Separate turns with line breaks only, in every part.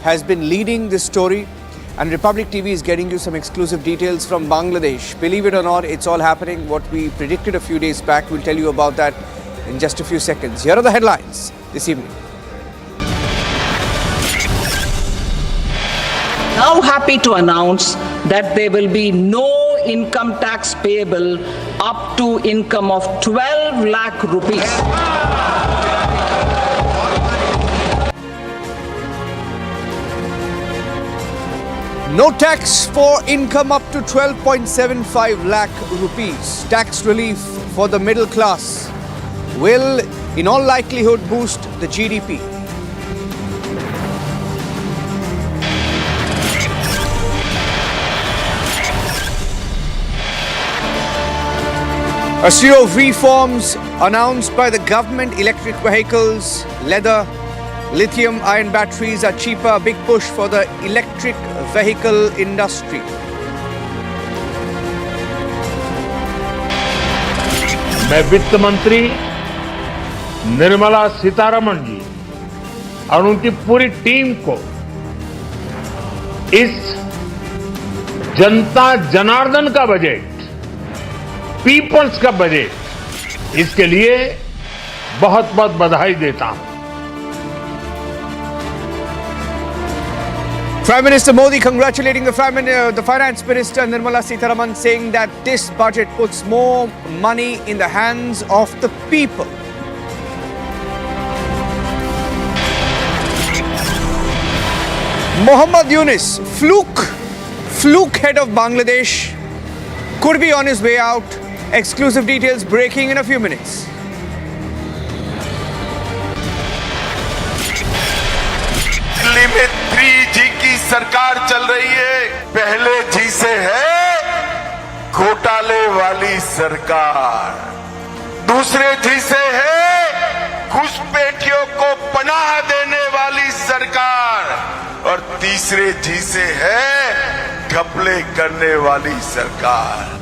has been leading this story, and Republic TV is getting you some exclusive details from Bangladesh. Believe it or not, it's all happening. What we predicted a few days back, we'll tell you about that in just a few seconds. Here are the headlines this evening.
Now happy to announce that there will be no income tax payable up to income of 12 lakh rupees.
No tax for income up to 12.75 lakh rupees. Tax relief for the middle class will, in all likelihood, boost the GDP. A slew of reforms announced by the government. Electric vehicles, leather, lithium-ion batteries are cheaper. Big push for the electric vehicle industry.
मैं वित्त मंत्री निर्मला सीतारमण जी और उनकी पूरी team को इस जनता जनार्दन का budget, peoples का बजट, इसके लिए बहुत बहुत बधाई देता हूं।
Prime Minister Modi congratulating the Finance Minister Nirmala Sitharaman, saying that this budget puts more money in the hands of the people. Muhammad Yunus, fluke head of Bangladesh, could be on his way out. Exclusive details breaking in a few minutes.
Delhi में 3G की सरकार चल रही है। पहले जी से है घोटाले वाली सरकार, दूसरे जी से है घुसपैठियों को पनाह देने वाली सरकार, और तीसरे जी से है घपले करने वाली सरकार।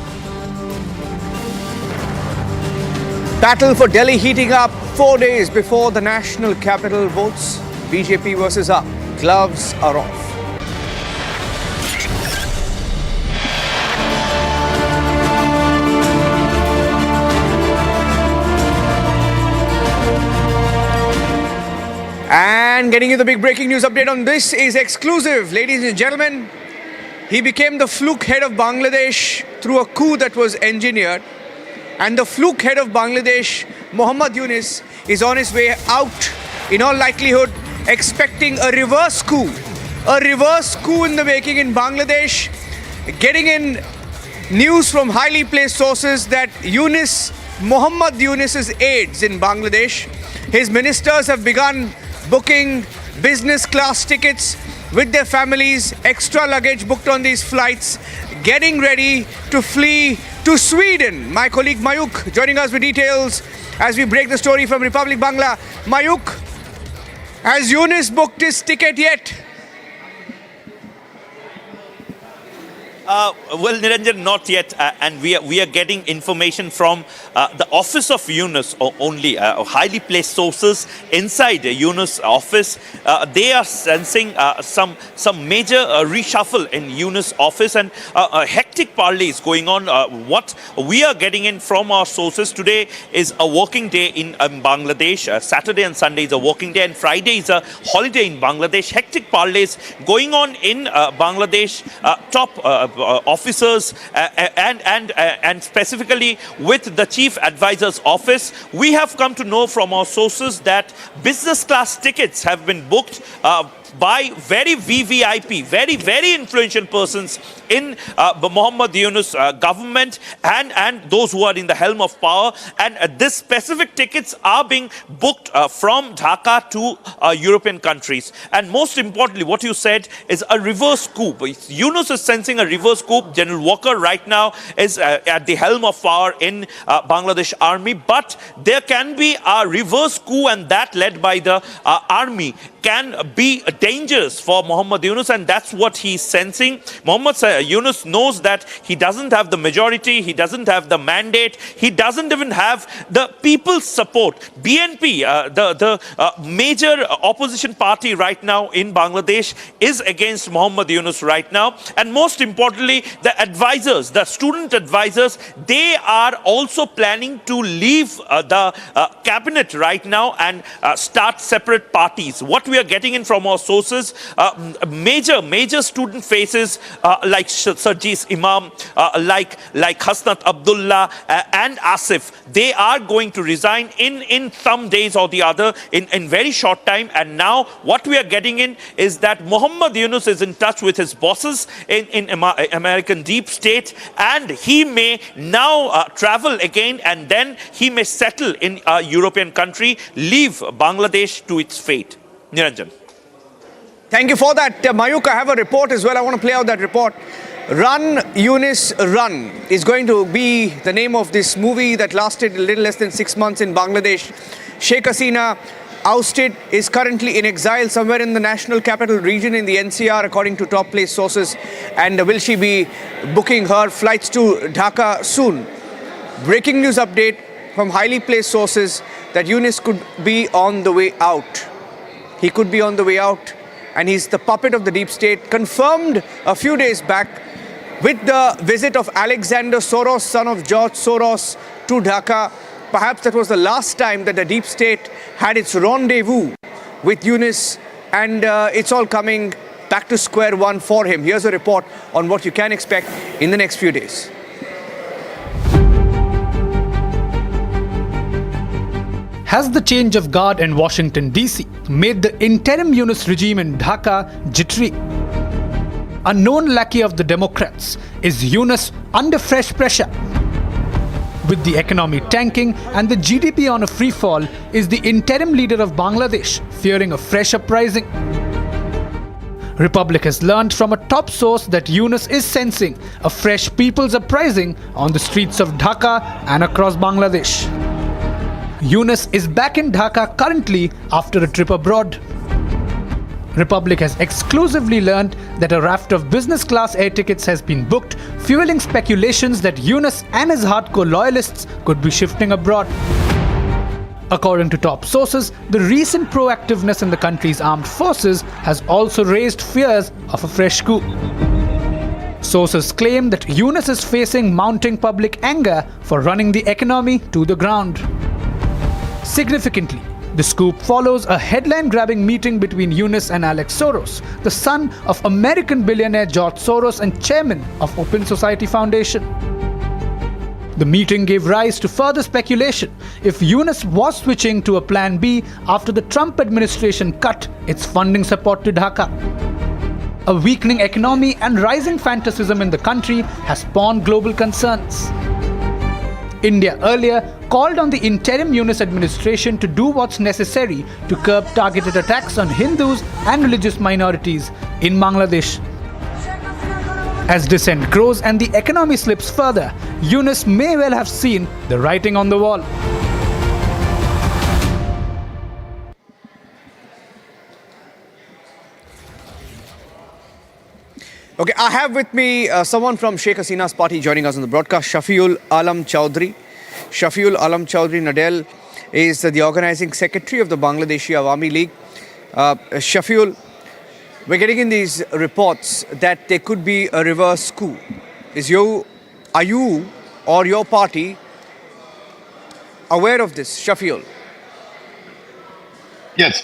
Battle for Delhi heating up 4 days before the national capital votes. BJP versus AAP. Gloves are off. And getting you the big breaking news update on this is exclusive. Ladies and gentlemen, he became the fluke head of Bangladesh through a coup that was engineered. And the fluke head of Bangladesh, Muhammad Yunus, is on his way out, in all likelihood, expecting a reverse coup. A reverse coup in the making in Bangladesh. Getting in news from highly placed sources that Muhammad Yunus's aides in Bangladesh, his ministers have begun booking business class tickets with their families, extra luggage booked on these flights, getting ready to flee to Sweden. My colleague Mayuk joining us with details as we break the story from Republic Bangla. Mayuk, has Yunus booked his ticket yet?
Well, Niranjan, not yet, and we are getting information from the office of Yunus only, highly placed sources inside Yunus' office. They are sensing some major reshuffle in Yunus' office, and a hectic parley is going on. What we are getting in from our sources, today is a working day in Bangladesh. Saturday and Sunday is a working day, and Friday is a holiday in Bangladesh. Hectic parleys going on in Bangladesh. Top officers and specifically with the Chief Advisor's office. We have come to know from our sources that business class tickets have been booked by very VVIP, very influential persons in Muhammad Yunus government and those who are in the helm of power. And this specific tickets are being booked from Dhaka to European countries. And most importantly, what you said is a reverse coup. Yunus is sensing a reverse reverse coup. General Walker right now is at the helm of power in Bangladesh army, but there can be a reverse coup, and that led by the army can be dangerous for Muhammad Yunus, and that's what he's sensing. Muhammad Yunus knows that he doesn't have the majority, he doesn't have the mandate, he doesn't even have the people's support. BNP, the major opposition party right now in Bangladesh, is against Muhammad Yunus right now. And most importantly, the advisors, the student advisors, they are also planning to leave the cabinet right now and start separate parties. What we are getting in from our sources, major student faces like Sarjis Imam, like Hasnat Abdullah and Asif, they are going to resign in some days or the other in very short time. And now what we are getting in is that Muhammad Yunus is in touch with his bosses in American deep state, and he may now travel again, and then he may settle in a European country, leave Bangladesh to its fate. Niranjan.
Thank you for that. Mayuk, I have a report as well. I want to play out that report. Run, Yunus, Run is going to be the name of this movie that lasted a little less than 6 months in Bangladesh. Sheikh Hasina, ousted, is currently in exile somewhere in the national capital region in the NCR, according to top place sources. And will she be booking her flights to Dhaka soon? Breaking news update from highly placed sources that Yunus could be on the way out. He could be on the way out, and he's the puppet of the deep state, confirmed a few days back with the visit of Alexander Soros, son of George Soros, to Dhaka. Perhaps that was the last time that the deep state had its rendezvous with Yunus, and it's all coming back to square one for him. Here's a report on what you can expect in the next few days.
Has the change of guard in Washington, D.C. made the interim Yunus regime in Dhaka jittery? A known lackey of the Democrats, is Yunus under fresh pressure? With the economy tanking and the GDP on a free fall, is the interim leader of Bangladesh fearing a fresh uprising? Republic has learned from a top source that Yunus is sensing a fresh people's uprising on the streets of Dhaka and across Bangladesh. Yunus is back in Dhaka currently after a trip abroad. Republic has exclusively learned that a raft of business class air tickets has been booked, fueling speculations that Yunus and his hardcore loyalists could be shifting abroad. According to top sources, the recent proactiveness in the country's armed forces has also raised fears of a fresh coup. Sources claim that Yunus is facing mounting public anger for running the economy to the ground. Significantly, the scoop follows a headline-grabbing meeting between Yunus and Alex Soros, the son of American billionaire George Soros and chairman of Open Society Foundation. The meeting gave rise to further speculation if Yunus was switching to a plan B after the Trump administration cut its funding support to Dhaka. A weakening economy and rising fanaticism in the country has spawned global concerns. India earlier called on the interim Yunus administration to do what's necessary to curb targeted attacks on Hindus and religious minorities in Bangladesh. As dissent grows and the economy slips further, Yunus may well have seen the writing on the wall.
Okay, I have with me someone from Sheikh Hasina's party joining us on the broadcast, Shafiul Alam Chowdhury. Shafiul Alam Chowdhury Nadel is the organizing secretary of the Bangladeshi Awami League. Shafiul, we're getting in these reports that there could be a reverse coup. Are you or your party aware of this, Shafiul?
Yes.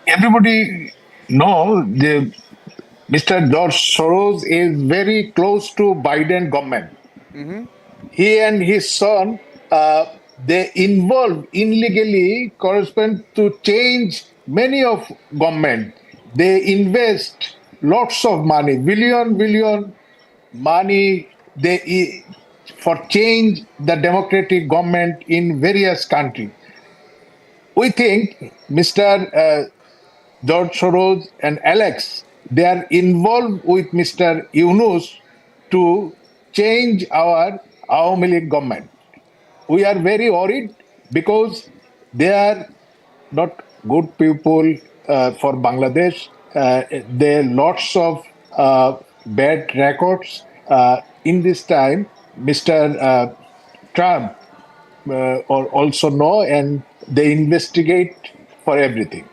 Everybody know Mr. George Soros is very close to Biden government. Mm-hmm. He and his son, they involved illegally correspond to change many of government. They invest lots of money, billion money for change the democratic government in various countries. We think Mr. George Soros and Alex they are involved with Mr. Yunus to change our Awami League government. We are very worried because they are not good people for Bangladesh. There are lots of bad records. In this time, Mr. Trump or also know, and they investigate for everything.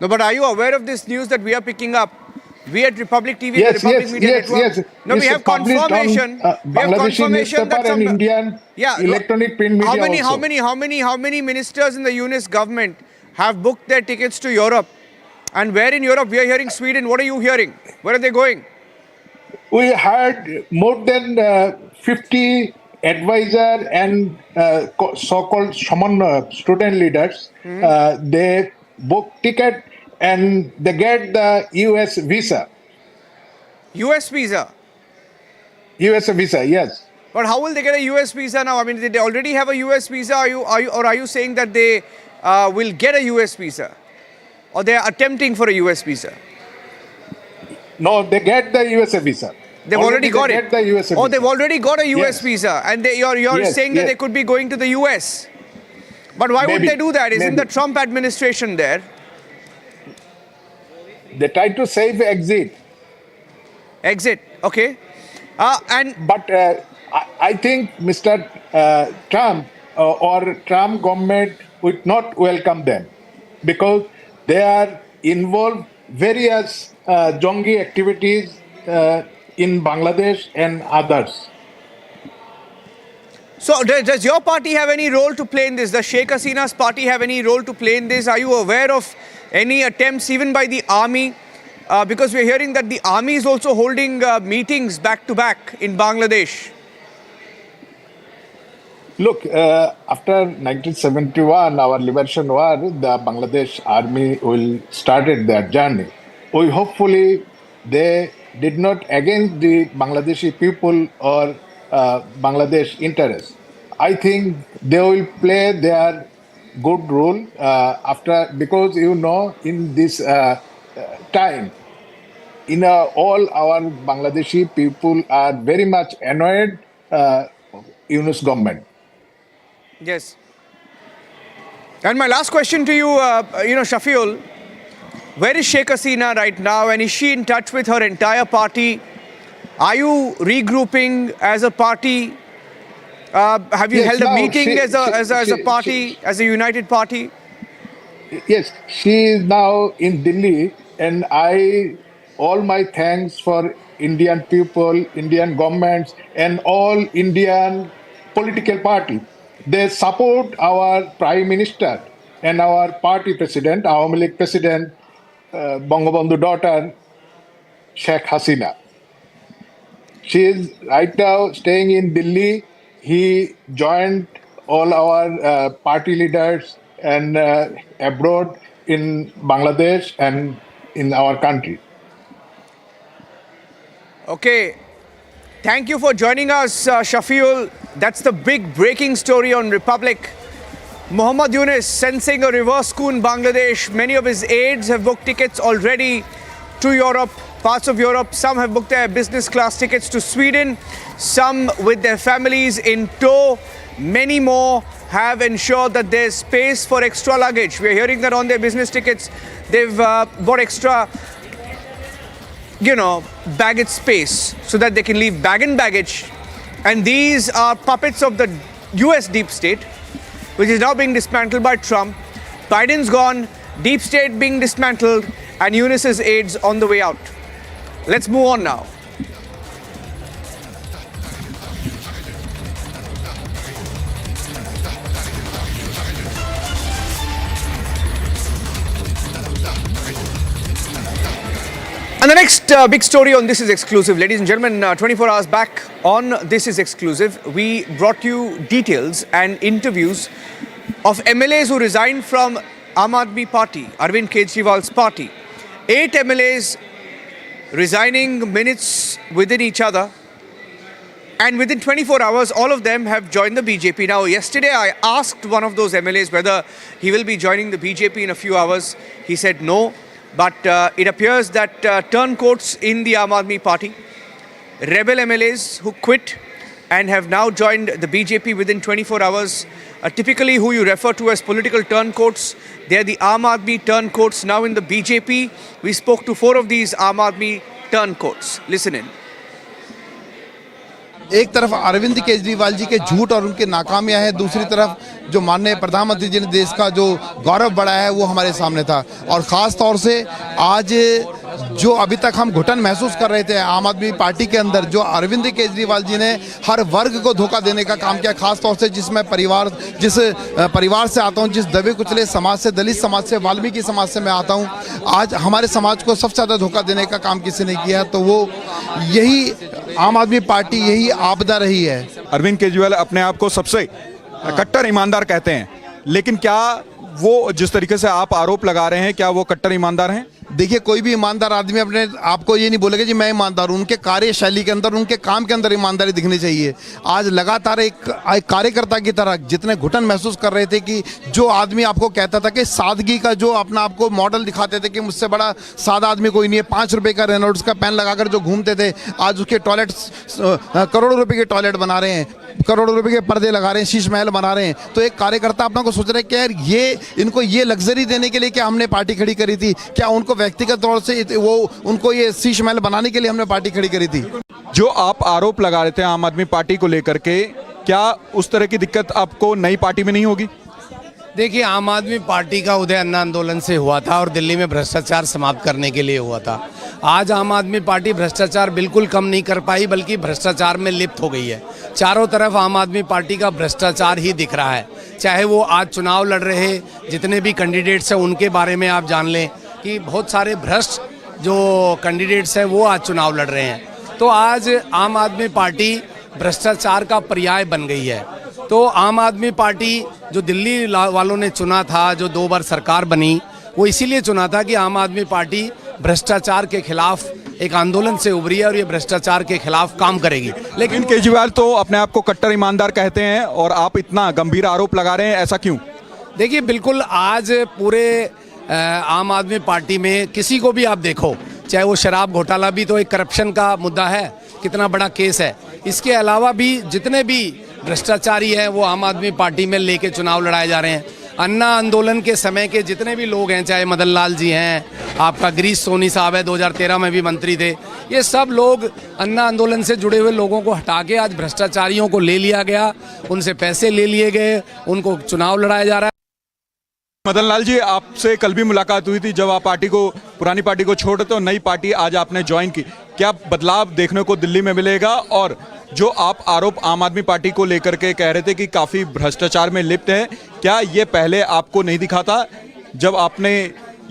No, but are you aware of this news that we are picking up? We at Republic TV,
Yes,
the Republic
yes,
Media
yes,
Network.
yes.
No, we
It's
have
published on,
confirmation. We have
Bangladeshi
confirmation that
newspaper
some
and Indian electronic print media
how
also.
many ministers in the Yunus government have booked their tickets to Europe? And where in Europe? We are hearing Sweden. What are you hearing? Where are they going?
We had more than 50 advisor and so-called student leaders. They book ticket and they get the US visa.
US visa.
US visa, yes.
But how will they get a US visa now? I mean, did they already have a US visa? Are you saying that they will get a US visa? Or they are attempting for a US visa?
No, they get the US visa.
They've already got
they
it.
Get the US
Oh,
visa.
they've already got a US
Yes.
visa, and you're
Yes,
saying that
yes.
they could be going to the US. But why would
Maybe,
they do that? Isn't
maybe.
the Trump administration there?
They try to save exit.
Exit, okay. And
But I think Mr. Trump or Trump government would not welcome them because they are involved various jongi activities in Bangladesh and others.
so does your party have any role to play in this? Does Sheikh Hasina's party have any role to play in this? Are you aware of any attempts even by the army? Because we're hearing that the army is also holding meetings back to back in Bangladesh.
Look, after 1971, our liberation war, the Bangladesh army will started their journey. We hopefully they did not against the Bangladeshi people or Bangladesh interests. I think they will play their good role after because in this time, all our Bangladeshi people are very much annoyed Yunus government.
Yes. And my last question to you, Shafiul, where is Sheikh Hasina right now, and is she in touch with her entire party? Are you regrouping as a party? Have you
Yes,
held a
now
meeting as a
she-
party, as a united party?
Yes, she is now in Delhi, and all my thanks for Indian people, Indian governments, and all Indian political party. They support our Prime Minister and our party president, Awami League President, Bangabandhu daughter, Sheikh Hasina. She is right now staying in Delhi. He joined all our party leaders and abroad in Bangladesh and in our country.
Okay. Thank you for joining us, Shafiul. That's the big breaking story on Republic. Muhammad Yunus sensing a reverse coup in Bangladesh. Many of his aides have booked tickets already to Europe, parts of Europe. Some have booked their business class tickets to Sweden, some with their families in tow. Many more have ensured that there's space for extra luggage. We're hearing that on their business tickets, they've bought extra baggage space so that they can leave bag and baggage. And these are puppets of the US deep state, which is now being dismantled by Trump. Biden's gone, deep state being dismantled, and Yunus's aides on the way out. Let's move on now. And the next big story on This Is Exclusive, ladies and gentlemen, 24 hours back on This Is Exclusive, we brought you details and interviews of MLAs who resigned from Aam Aadmi Party, Arvind Kejriwal's party. 8 MLAs resigning minutes within each other. And within 24 hours, all of them have joined the BJP. Now, yesterday I asked one of those MLAs whether he will be joining the BJP in a few hours. He said no. but it appears that turncoats in the Aam Aadmi Party, rebel MLAs who quit and have now joined the BJP within 24 hours, typically who you refer to as political turncoats. They're the Aam Aadmi turncoats now in the BJP. We spoke to 4 of these Aam Aadmi turncoats. Listen in.
एक तरफ अरविंद केजरीवाल जी के झूठ और उनकी नाकामियां हैं, दूसरी तरफ जो माननीय प्रधानमंत्री जी ने देश का जो गौरव बढ़ाया है वो हमारे सामने था। और ख़ास तौर से आज जो अभी तक हम घुटन महसूस कर रहे थे आम आदमी पार्टी के अंदर, जो अरविंद केजरीवाल जी ने हर वर्ग को धोखा देने का काम किया, खास तौर से जिस परिवार से आता हूं, जिस दबे कुचले समाज से, दलित समाज से, वाल्मीकि समाज से मैं आता हूं, आज हमारे समाज को सबसे ज़्यादा धोखा देने का काम किसी ने किया, तो वो यही आम आदमी पार्टी, यही आपदा रही है।
अरविंद केजरीवाल अपने आप को सबसे कट्टर ईमानदार कहते हैं, लेकिन क्या वो जिस तरीके से आप आरोप लगा रहे हैं, क्या वो कट्टर ईमानदार हैं?
देखिए, कोई भी ईमानदार आदमी अपने आपको ये नहीं बोलेगा जी मैं ईमानदार हूँ। उनके कार्यशैली के अंदर, उनके काम के अंदर ईमानदारी दिखनी चाहिए। आज लगातार एक कार्यकर्ता की तरह जितने घुटन महसूस कर रहे थे कि जो आदमी आपको कहता था कि सादगी का जो अपना आपको मॉडल दिखाते थे कि मुझसे बड़ा सादा आदमी कोई नहीं है, 5 रुपये का रेनॉल्ड्स का पेन लगाकर जो घूमते थे, आज उसके टॉयलेट करोड़ों रुपये के टॉयलेट बना रहे हैं, करोड़ों रुपए के पर्दे लगा रहे हैं, शीश महल बना रहे हैं। तो एक कार्यकर्ता अपना को सोच रहे हैं कि यार ये इनको ये लग्जरी देने के लिए क्या हमने पार्टी खड़ी करी थी? क्या उनको व्यक्तिगत तौर से वो उनको ये शीश महल बनाने के लिए हमने पार्टी खड़ी करी थी?
जो आप आरोप लगा रहे थे आम आदमी पार्टी को लेकर के, क्या उस तरह की दिक्कत आपको नई पार्टी में नहीं होगी?
देखिए, आम आदमी पार्टी का उदय अन्ना आंदोलन से हुआ था और दिल्ली में भ्रष्टाचार समाप्त करने के लिए हुआ था। आज आम आदमी पार्टी भ्रष्टाचार बिल्कुल कम नहीं कर पाई, बल्कि भ्रष्टाचार में लिप्त हो गई है। चारों तरफ आम आदमी पार्टी का भ्रष्टाचार ही दिख रहा है। चाहे वो आज चुनाव लड़ रहे जितने भी कैंडिडेट्स हैं उनके बारे में आप जान लें कि बहुत सारे भ्रष्ट जो कैंडिडेट्स हैं वो आज चुनाव लड़ रहे हैं। तो आज आम आदमी पार्टी भ्रष्टाचार का पर्याय बन गई है। तो आम आदमी पार्टी जो दिल्ली वालों ने चुना था, जो 2 बार सरकार बनी, वो इसीलिए चुना था कि आम आदमी पार्टी भ्रष्टाचार के खिलाफ एक आंदोलन से उभरी है और ये भ्रष्टाचार के खिलाफ काम करेगी।
लेकिन केजरीवाल तो अपने आप को कट्टर ईमानदार कहते हैं और आप इतना गंभीर आरोप लगा रहे हैं, ऐसा क्यों?
देखिए, बिल्कुल आज पूरे आम आदमी पार्टी में किसी को भी आप देखो, चाहे वो शराब घोटाला भी तो एक करप्शन का मुद्दा है, कितना बड़ा केस है। इसके अलावा भी जितने भी भ्रष्टाचारी हैं वो आम आदमी पार्टी में लेके चुनाव लड़ाए जा रहे हैं। अन्ना आंदोलन के समय के जितने भी लोग हैं, चाहे मदन लाल जी हैं, आपका गिरीश सोनी साहब है, 2013 में भी मंत्री थे, ये सब लोग अन्ना आंदोलन से जुड़े हुए लोगों को हटा के आज भ्रष्टाचारियों को ले लिया गया, उनसे पैसे ले लिए गए, उनको चुनाव लड़ाया जा रहा है।
मदन लाल जी, आपसे कल भी मुलाकात हुई थी जब आप पुरानी पार्टी को छोड़ तो नई पार्टी आज आपने ज्वाइन की। क्या बदलाव देखने को दिल्ली में मिलेगा? और जो आप आरोप आम आदमी पार्टी को लेकर के कह रहे थे कि काफ़ी भ्रष्टाचार में लिप्त है, क्या ये पहले आपको नहीं दिखा था? जब आपने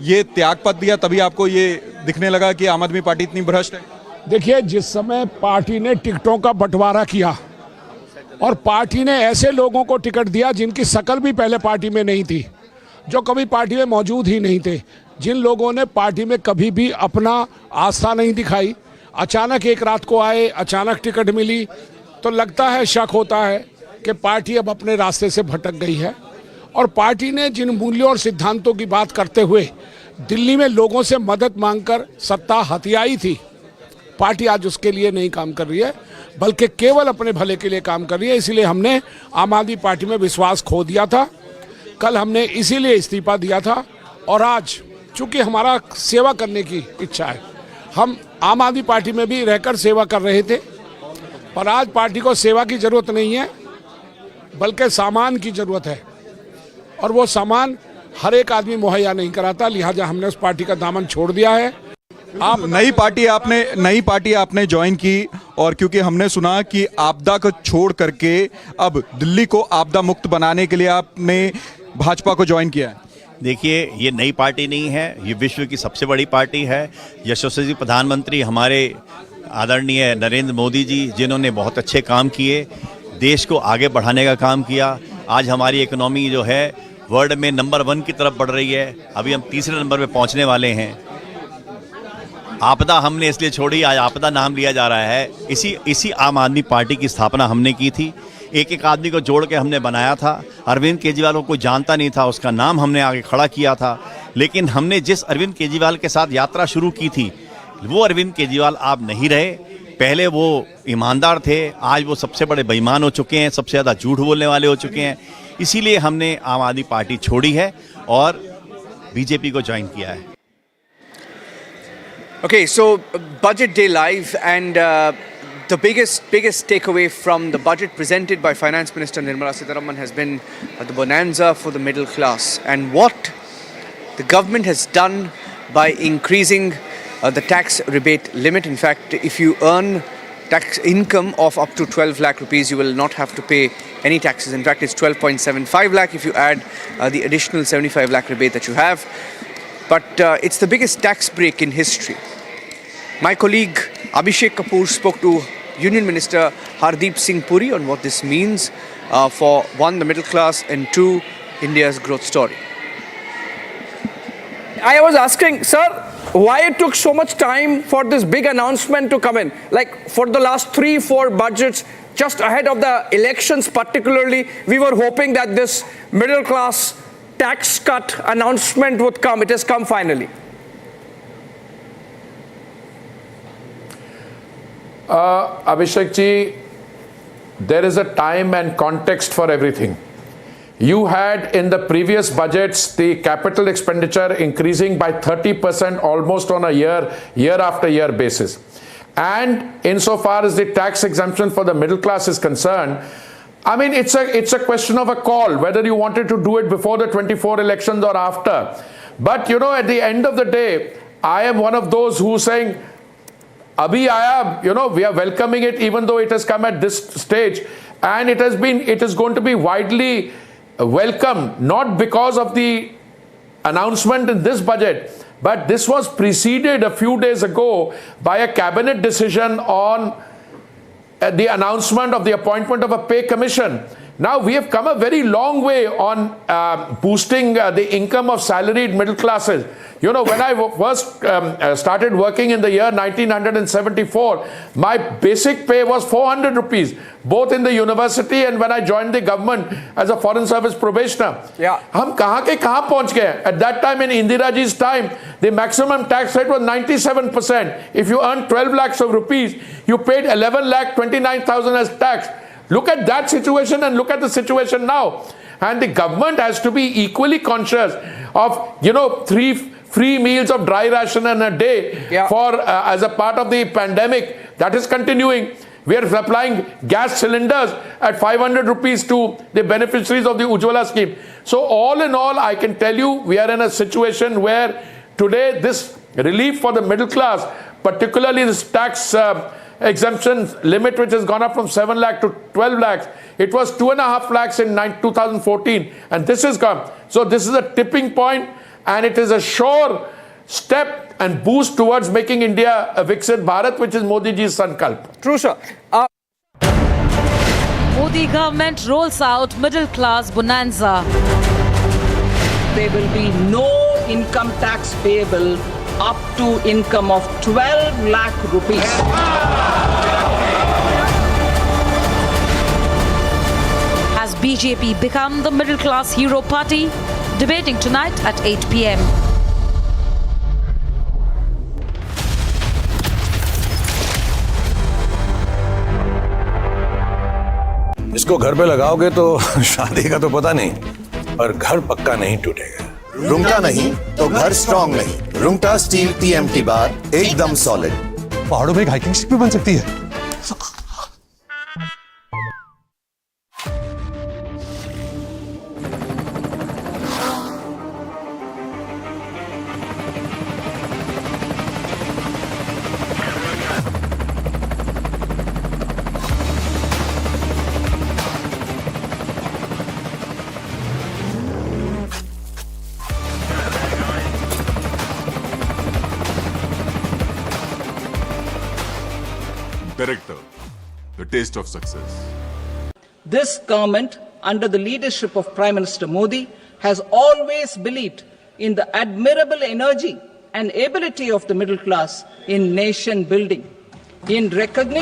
ये त्यागपत्र दिया तभी आपको ये दिखने लगा कि आम आदमी पार्टी इतनी भ्रष्ट है?
देखिए, जिस समय पार्टी ने टिकटों का बंटवारा किया और पार्टी ने ऐसे लोगों को टिकट दिया जिनकी शकल भी पहले पार्टी में नहीं थी, जो कभी पार्टी में मौजूद ही नहीं थे, जिन लोगों ने पार्टी में कभी भी अपना आस्था नहीं दिखाई, अचानक एक रात को आए, अचानक टिकट मिली, तो लगता है, शक होता है कि पार्टी अब अपने रास्ते से भटक गई है। और पार्टी ने जिन मूल्यों और सिद्धांतों की बात करते हुए दिल्ली में लोगों से मदद मांगकर सत्ता हथियाई थी, पार्टी आज उसके लिए नहीं काम कर रही है, बल्कि केवल अपने भले के लिए काम कर रही है। इसलिए हमने आम आदमी पार्टी में विश्वास खो दिया था। कल हमने इसीलिए इस्तीफा दिया था और आज चूंकि हमारा सेवा करने की इच्छा है, हम आम आदमी पार्टी में भी रहकर सेवा कर रहे थे, पर आज पार्टी को सेवा की जरूरत नहीं है, बल्कि सामान की जरूरत है, और वो सामान हर एक आदमी मुहैया नहीं कराता। लिहाजा हमने उस पार्टी का दामन छोड़ दिया है।
आप नई पार्टी आपने ज्वाइन की, और क्योंकि हमने सुना कि आपदा को छोड़ करके अब दिल्ली को आपदा मुक्त बनाने के लिए आपने भाजपा को ज्वाइन किया है।
देखिए, ये नई पार्टी नहीं है, ये विश्व की सबसे बड़ी पार्टी है। यशस्वी प्रधानमंत्री हमारे आदरणीय नरेंद्र मोदी जी, जिन्होंने बहुत अच्छे काम किए, देश को आगे बढ़ाने का काम किया। आज हमारी इकोनॉमी जो है वर्ल्ड में नंबर 1 की तरफ बढ़ रही है। अभी हम 3रे नंबर पे पहुंचने वाले हैं। आपदा हमने इसलिए छोड़ी, आज आपदा नाम लिया जा रहा है। इसी आम आदमी पार्टी की स्थापना हमने की थी। एक एक आदमी को जोड़ के हमने बनाया था। अरविंद केजरीवाल को कोई जानता नहीं था, उसका नाम हमने आगे खड़ा किया था। लेकिन हमने जिस अरविंद केजरीवाल के साथ यात्रा शुरू की थी, वो अरविंद केजरीवाल आप नहीं रहे। पहले वो ईमानदार थे, आज वो सबसे बड़े बेईमान हो चुके हैं, सबसे ज़्यादा झूठ बोलने वाले हो चुके हैं। इसीलिए हमने आम आदमी पार्टी छोड़ी है और बीजेपी को ज्वाइन किया है।
Okay, so Budget Day Live, and the biggest takeaway from the budget presented by Finance Minister Nirmala Sitharaman has been the bonanza for the middle class, and what the government has done by increasing the tax rebate limit. In fact, if you earn tax income of up to 12 lakh rupees, you will not have to pay any taxes. In fact, it's 12.75 lakh if you add the additional 75 lakh rebate that you have. But it's the biggest tax break in history. My colleague Abhishek Kapoor spoke to Union Minister Hardeep Singh Puri on what this means for one, the middle class, and two, India's growth story.
I was asking, sir, why it took so much time for this big announcement to come in? Like for the last 3-4 budgets, just ahead of the elections particularly, we were hoping that this middle class tax cut announcement would come. It has come finally.
Abhishek ji, there is a time and context for everything. You had in the previous budgets the capital expenditure increasing by 30% almost on a year after year basis. And insofar as the tax exemption for the middle class is concerned, I mean, it's a question of a call, whether you wanted to do it before the 24 elections or after. But, you know, at the end of the day, I am one of those who saying, Abhi aaya, you know, we are welcoming it even though it has come at this stage. And it is going to be widely welcome, not because of the announcement in this budget, but this was preceded a few days ago by a cabinet decision on the announcement of the appointment of a pay commission. Now we have come a very long way on boosting the income of salaried middle classes. You know, when I first started working in the year 1974, my basic pay was 400 rupees, both in the university and when I joined the government as a foreign service probationer.
Yeah.
हम कहाँ के कहाँ पहुँच गए? At that time in Indira ji's time, the maximum tax rate was 97%. If you earned 12 lakhs of rupees, you paid 11 lakh 29,000 as tax. Look at that situation and look at the situation now. And the government has to be equally conscious of, you know, 3 free meals of dry ration in a day for as a part of the pandemic. That is continuing. We are supplying gas cylinders at 500 rupees to the beneficiaries of the Ujjwala scheme. So all in all, I can tell you, we are in a situation where today this relief for the middle class, particularly this tax exemption limit, which has gone up from 7 lakh to 12 lakhs. It was 2.5 lakhs in 2014, and this has come. So this is a tipping point, and it is a sure step and boost towards making India a Viksit Bharat, which is Modi ji's sankalp.
True, sir.
Modi government rolls out middle class bonanza.
There will be no income tax payable up to income of 12 lakh rupees.
Has BJP become the middle class hero party? Debating tonight at 8 p.m.
इसको घर पे लगाओगे तो शादी का तो पता नहीं, पर घर पक्का नहीं टूटेगा।
रुंगटा नहीं तो घर स्ट्रॉन्ग नहीं। रुंगटा स्टील TMT बार एकदम सॉलिड।
पहाड़ों में एक हाइकिंग स्टिक भी बन सकती है।
Director, the taste of success.
This government, under the leadership of Prime Minister Modi, has always believed in the admirable energy and ability of the middle class in nation building. In recognition